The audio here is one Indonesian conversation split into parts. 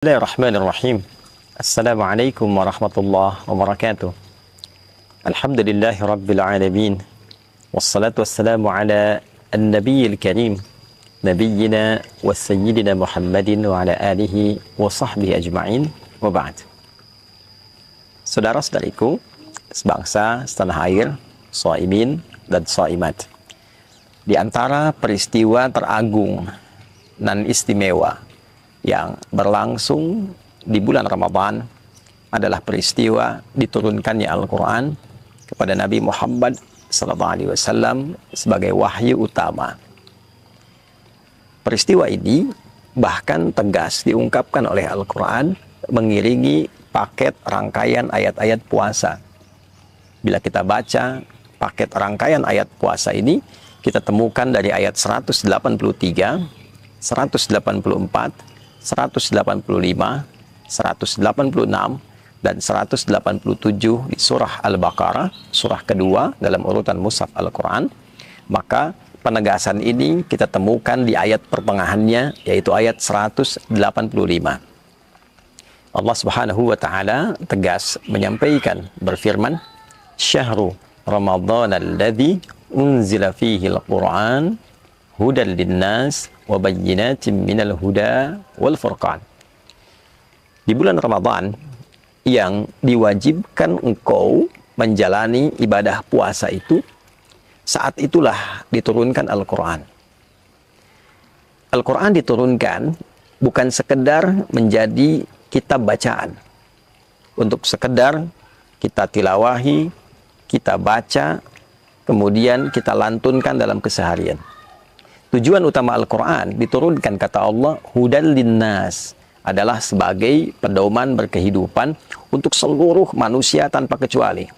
Bismillahirrahmanirrahim. Assalamualaikum warahmatullahi wabarakatuh. Alhamdulillahi rabbil alamin. Wassalatu wassalamu ala an-nabiyil karim, nabiyyina wa sayyidina Muhammadin wa ala alihi wa sahbihi ajma'in, wa ba'd. Saudara-saudariku sebangsa setanah air, shaimin dan shaimat, di antara peristiwa teragung dan istimewa yang berlangsung di bulan Ramadan adalah peristiwa diturunkannya Al-Quran kepada Nabi Muhammad SAW sebagai wahyu utama. Peristiwa ini bahkan tegas diungkapkan oleh Al-Quran mengiringi paket rangkaian ayat-ayat puasa. Bila kita baca paket rangkaian ayat puasa ini, kita temukan dari ayat 183, 184, 185, 186, dan 187 di surah Al-Baqarah, surah kedua dalam urutan mushaf Al-Quran. Maka penegasan ini kita temukan di ayat pertengahannya, yaitu ayat 185. Allah Subhanahu wa Ta'ala tegas menyampaikan, berfirman, "Syahrul Ramadan alladzi unzila fihi al-Quran hudan linnas wa bayyinatin minal huda wal furqan." Di bulan Ramadan yang diwajibkan engkau menjalani ibadah puasa itu, saat itulah diturunkan Al-Quran. Al-Quran diturunkan bukan sekedar menjadi kitab bacaan, untuk sekedar kita tilawahi, kita baca, kemudian kita lantunkan dalam keseharian. Tujuan utama Al-Quran diturunkan, kata Allah, hudan linnas, adalah sebagai pedoman berkehidupan untuk seluruh manusia tanpa kecuali.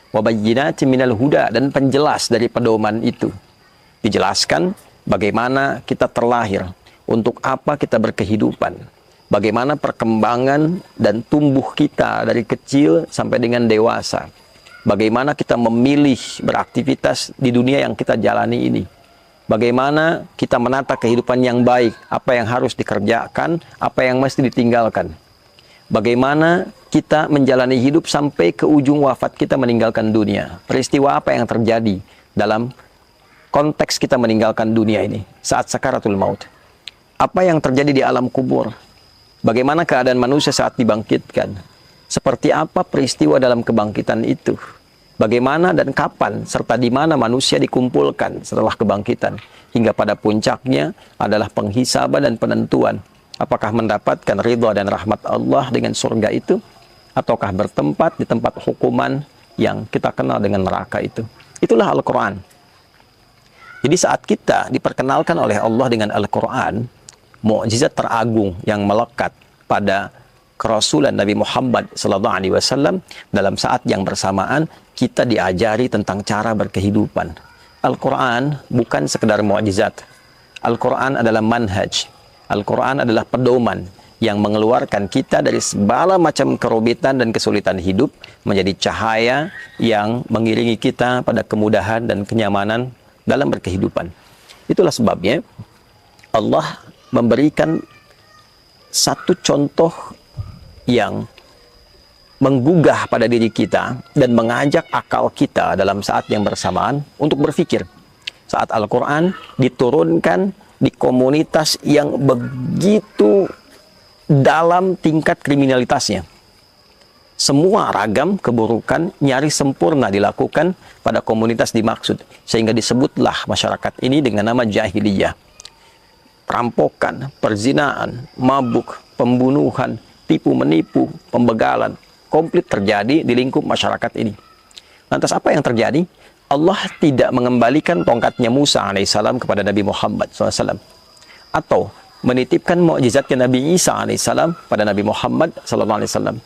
Wa bayyinatin minal huda, dan penjelas dari pedoman itu. Dijelaskan bagaimana kita terlahir, untuk apa kita berkehidupan, bagaimana perkembangan dan tumbuh kita dari kecil sampai dengan dewasa, bagaimana kita memilih beraktivitas di dunia yang kita jalani ini, bagaimana kita menata kehidupan yang baik, apa yang harus dikerjakan, apa yang mesti ditinggalkan. Bagaimana kita menjalani hidup sampai ke ujung wafat kita meninggalkan dunia. Peristiwa apa yang terjadi dalam konteks kita meninggalkan dunia ini saat sakaratul maut. Apa yang terjadi di alam kubur. Bagaimana keadaan manusia saat dibangkitkan. Seperti apa peristiwa dalam kebangkitan itu. Bagaimana dan kapan serta di mana manusia dikumpulkan setelah kebangkitan, hingga pada puncaknya adalah penghisaban dan penentuan apakah mendapatkan ridha dan rahmat Allah dengan surga itu, ataukah bertempat di tempat hukuman yang kita kenal dengan neraka itu. Itulah Al-Quran. Jadi saat kita diperkenalkan oleh Allah dengan Al-Quran, mukjizat teragung yang melekat pada kerasulan Nabi Muhammad SAW, dalam saat yang bersamaan kita diajari tentang cara berkehidupan. Al-Quran bukan sekedar mukjizat. Al-Quran adalah manhaj. Al-Quran adalah pedoman yang mengeluarkan kita dari segala macam kerumitan dan kesulitan hidup, menjadi cahaya yang mengiringi kita pada kemudahan dan kenyamanan dalam berkehidupan. Itulah sebabnya Allah memberikan satu contoh yang menggugah pada diri kita dan mengajak akal kita dalam saat yang bersamaan untuk berpikir. Saat Al-Quran diturunkan di komunitas yang begitu dalam tingkat kriminalitasnya. Semua ragam keburukan nyaris sempurna dilakukan pada komunitas dimaksud, sehingga disebutlah masyarakat ini dengan nama jahiliyah. Perampokan, perzinaan, mabuk, pembunuhan, tipu-menipu, pembegalan, komplit terjadi di lingkup masyarakat ini. Lantas apa yang terjadi? Allah tidak mengembalikan tongkatnya Musa alaihissalam kepada Nabi Muhammad SAW, atau menitipkan mukjizatnya Nabi Isa alaihissalam pada Nabi Muhammad SAW.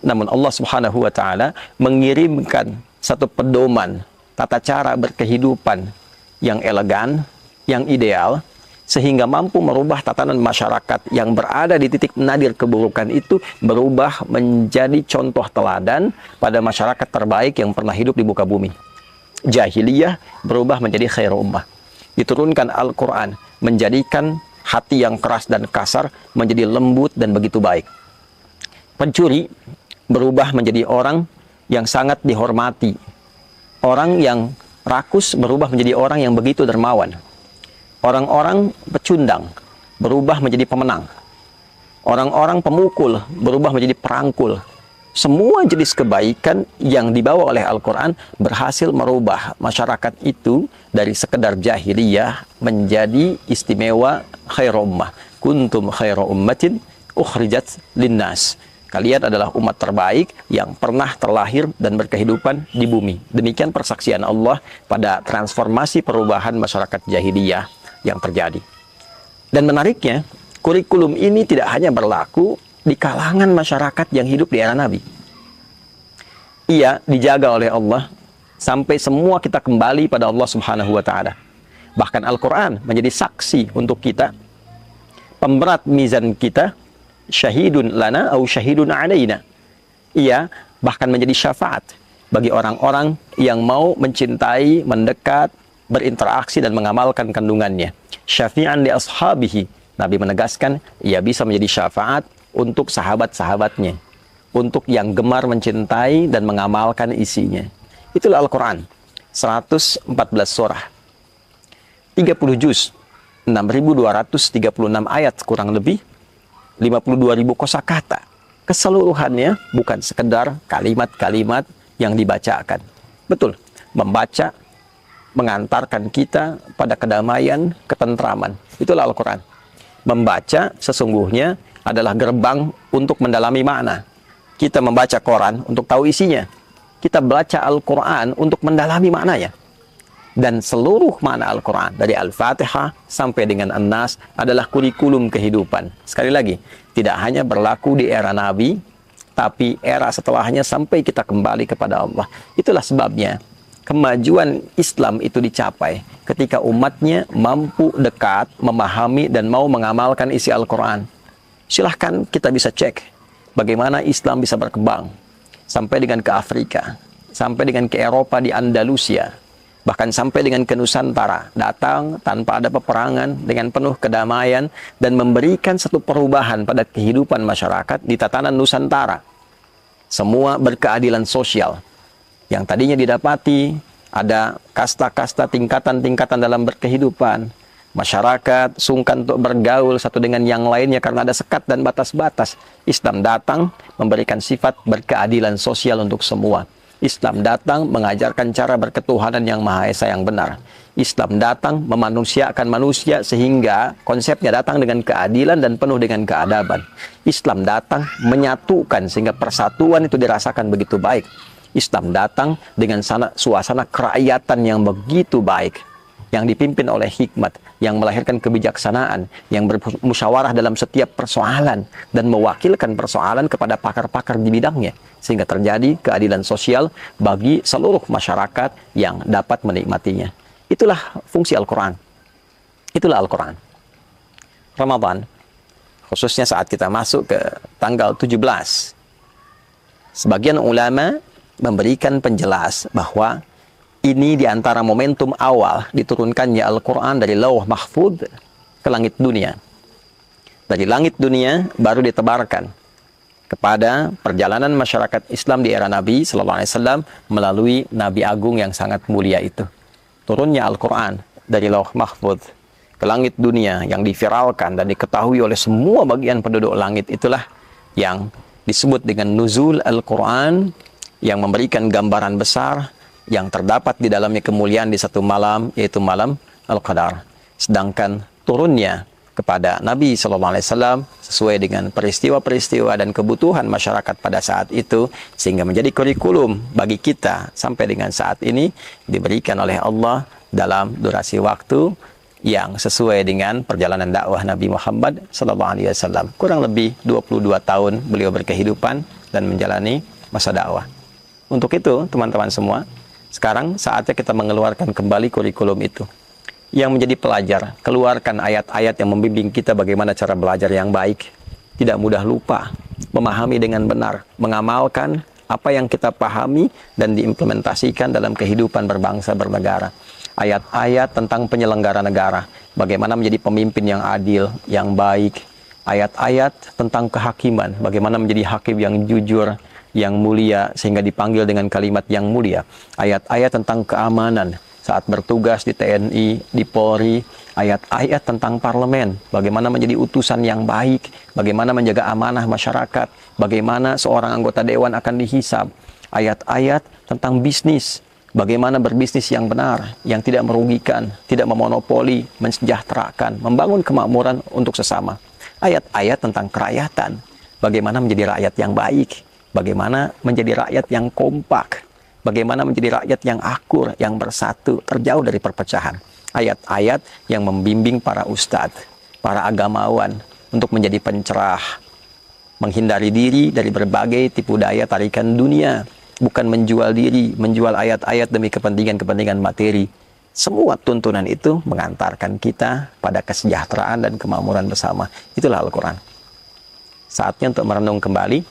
Namun Allah Subhanahu wa Ta'ala mengirimkan satu pedoman tata cara berkehidupan yang elegan, yang ideal, sehingga mampu merubah tatanan masyarakat yang berada di titik nadir keburukan itu, berubah menjadi contoh teladan pada masyarakat terbaik yang pernah hidup di muka bumi. Jahiliyah berubah menjadi khair ummah. Diturunkan Al-Quran menjadikan hati yang keras dan kasar menjadi lembut dan begitu baik. Pencuri berubah menjadi orang yang sangat dihormati. Orang yang rakus berubah menjadi orang yang begitu dermawan. Orang-orang pecundang berubah menjadi pemenang. Orang-orang pemukul berubah menjadi perangkul. Semua jenis kebaikan yang dibawa oleh Al-Quran berhasil merubah masyarakat itu dari sekedar jahiliyah menjadi istimewa khairu ummah. Kuntum khairu ummatin ukhrijat linnas. Kalian adalah umat terbaik yang pernah terlahir dan berkehidupan di bumi. Demikian persaksian Allah pada transformasi perubahan masyarakat jahiliyah yang terjadi. Dan menariknya, kurikulum ini tidak hanya berlaku di kalangan masyarakat yang hidup di era Nabi. Ia dijaga oleh Allah sampai semua kita kembali pada Allah Subhanahu wa Ta'ala. Bahkan Al-Quran menjadi saksi untuk kita, pemberat mizan kita, syahidun lana au syahidun alaina. Ia bahkan menjadi syafaat bagi orang-orang yang mau mencintai, mendekat, berinteraksi dan mengamalkan kandungannya. Syafi'an li ashabihi. Nabi menegaskan ia bisa menjadi syafaat untuk sahabat-sahabatnya, untuk yang gemar mencintai dan mengamalkan isinya. Itulah Al-Quran. 114 surah, 30 juz, 6.236 ayat kurang lebih, 52.000 kosakata. Keseluruhannya bukan sekedar kalimat-kalimat yang dibacakan. Betul, membaca mengantarkan kita pada kedamaian, ketentraman. Itulah Al-Quran. Membaca sesungguhnya adalah gerbang untuk mendalami makna. Kita membaca Quran untuk tahu isinya. Kita baca Al-Quran untuk mendalami maknanya. Dan seluruh makna Al-Quran, dari Al-Fatihah sampai dengan An-Nas, adalah kurikulum kehidupan. Sekali lagi, tidak hanya berlaku di era Nabi, tapi era setelahnya sampai kita kembali kepada Allah. Itulah sebabnya kemajuan Islam itu dicapai ketika umatnya mampu dekat, memahami, dan mau mengamalkan isi Al-Quran. Silahkan kita bisa cek bagaimana Islam bisa berkembang sampai dengan ke Afrika, sampai dengan ke Eropa di Andalusia, bahkan sampai dengan ke Nusantara, datang tanpa ada peperangan dengan penuh kedamaian dan memberikan satu perubahan pada kehidupan masyarakat di tatanan Nusantara. Semua berkeadilan sosial. Yang tadinya didapati ada kasta-kasta, tingkatan-tingkatan dalam berkehidupan. Masyarakat sungkan untuk bergaul satu dengan yang lainnya karena ada sekat dan batas-batas. Islam datang memberikan sifat berkeadilan sosial untuk semua. Islam datang mengajarkan cara berketuhanan yang Maha Esa yang benar. Islam datang memanusiakan manusia sehingga konsepnya datang dengan keadilan dan penuh dengan keadaban. Islam datang menyatukan sehingga persatuan itu dirasakan begitu baik. Islam datang dengan suasana kerakyatan yang begitu baik, yang dipimpin oleh hikmat, yang melahirkan kebijaksanaan, yang bermusyawarah dalam setiap persoalan dan mewakilkan persoalan kepada pakar-pakar di bidangnya, sehingga terjadi keadilan sosial bagi seluruh masyarakat yang dapat menikmatinya. Itulah fungsi Al-Quran. Itulah Al-Quran. Ramadan, khususnya saat kita masuk ke tanggal 17, sebagian ulama memberikan penjelas bahwa ini diantara momentum awal diturunkannya Al-Quran dari Lauh Mahfudz ke langit dunia. Dari langit dunia baru ditebarkan kepada perjalanan masyarakat Islam di era Nabi SAW melalui Nabi Agung yang sangat mulia itu. Turunnya Al-Quran dari Lauh Mahfudz ke langit dunia yang diviralkan dan diketahui oleh semua bagian penduduk langit, itulah yang disebut dengan Nuzul Al-Quran, yang memberikan gambaran besar yang terdapat di dalamnya kemuliaan di satu malam, yaitu malam Al-Qadar. Sedangkan turunnya kepada Nabi SAW sesuai dengan peristiwa-peristiwa dan kebutuhan masyarakat pada saat itu, sehingga menjadi kurikulum bagi kita sampai dengan saat ini, diberikan oleh Allah dalam durasi waktu yang sesuai dengan perjalanan dakwah Nabi Muhammad SAW. Kurang lebih 22 tahun beliau berkehidupan dan menjalani masa dakwah. Untuk itu, teman-teman semua, sekarang saatnya kita mengeluarkan kembali kurikulum itu. Yang menjadi pelajar, keluarkan ayat-ayat yang membimbing kita bagaimana cara belajar yang baik. Tidak mudah lupa, memahami dengan benar, mengamalkan apa yang kita pahami dan diimplementasikan dalam kehidupan berbangsa bernegara. Ayat-ayat tentang penyelenggara negara, bagaimana menjadi pemimpin yang adil, yang baik. Ayat-ayat tentang kehakiman, bagaimana menjadi hakim yang jujur, yang mulia, sehingga dipanggil dengan kalimat yang mulia. Ayat-ayat tentang keamanan saat bertugas di TNI, di Polri. Ayat-ayat tentang parlemen, bagaimana menjadi utusan yang baik, bagaimana menjaga amanah masyarakat, bagaimana seorang anggota dewan akan dihisab. Ayat-ayat tentang bisnis, bagaimana berbisnis yang benar, yang tidak merugikan, tidak memonopoli, mensejahterakan, membangun kemakmuran untuk sesama. Ayat-ayat tentang kerakyatan, bagaimana menjadi rakyat yang baik, bagaimana menjadi rakyat yang kompak, bagaimana menjadi rakyat yang akur, yang bersatu, terjauh dari perpecahan. Ayat-ayat yang membimbing para ustadz, para agamawan untuk menjadi pencerah, menghindari diri dari berbagai tipu daya tarikan dunia, bukan menjual diri, menjual ayat-ayat demi kepentingan-kepentingan materi. Semua tuntunan itu mengantarkan kita pada kesejahteraan dan kemakmuran bersama. Itulah Al-Quran. Saatnya untuk merenung kembali,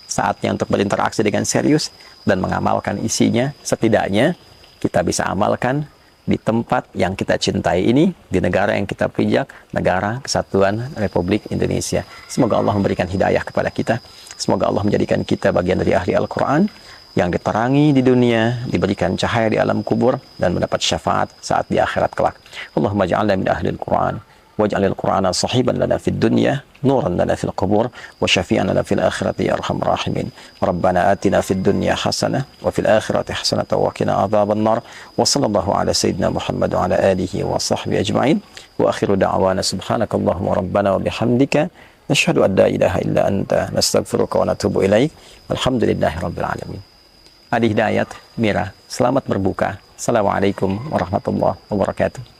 saatnya untuk berinteraksi dengan serius dan mengamalkan isinya. Setidaknya kita bisa amalkan di tempat yang kita cintai ini, di negara yang kita pijak, negara Kesatuan Republik Indonesia. Semoga Allah memberikan hidayah kepada kita. Semoga Allah menjadikan kita bagian dari ahli Al-Quran, yang diterangi di dunia, diberikan cahaya di alam kubur, dan mendapat syafaat saat di akhirat kelak. Allahumma ja'alna min ahli al-Quran, waj'alil Qur'ana sahiban lana fid dunya, nuran lana fil qubur, wa syafi'an lana fil akhirati ya arhamar rahimin. Rabbana atina fid dunya hasanah, wa fil akhirati hasanah, wa qina adzaban nar. Wa sallallahu ala sayyidina Muhammad wa ala alihi wa sahbihi ajma'in. Wa akhiru da'wana subhanakallahumma rabbana wa bihamdika nashhadu an la ilaha illa anta nastaghfiruka wa natubu ilaik. Walhamdulillahi rabbil alamin. Adi Hidayat, Mira, selamat berbuka. Assalamualaikum warahmatullahi wabarakatuh.